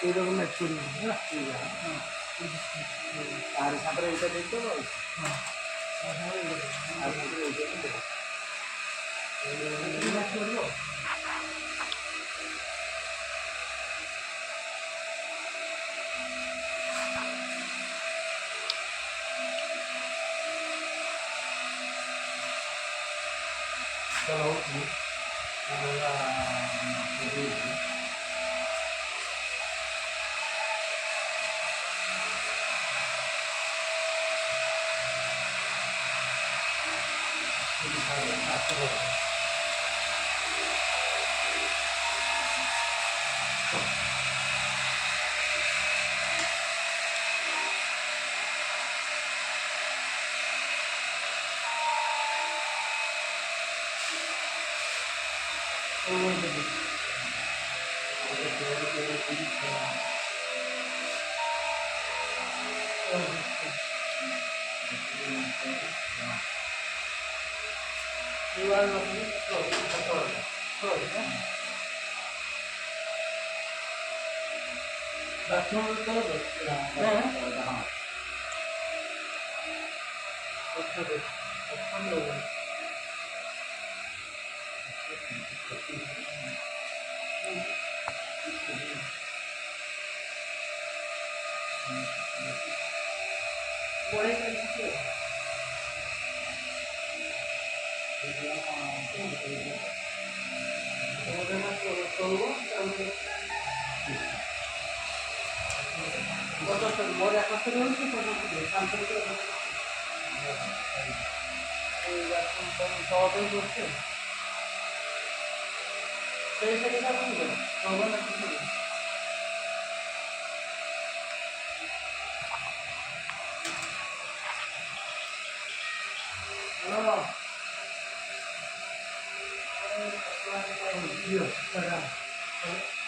এইরকম ম্যাচ করি হ্যাঁ ঠিক আছে হ্যাঁ আর সাথে এইটা দেখতে পাবো হ্যাঁ আর সাথে এইটা দেখতে ম্যাচ করবো চলো আমরা এবার বাথরুম করতে হ্যাঁ পরে করবো মোট এক বছর হয়েছে সবাই করছে সেই থেকে সবাই না কিছু হ্যালো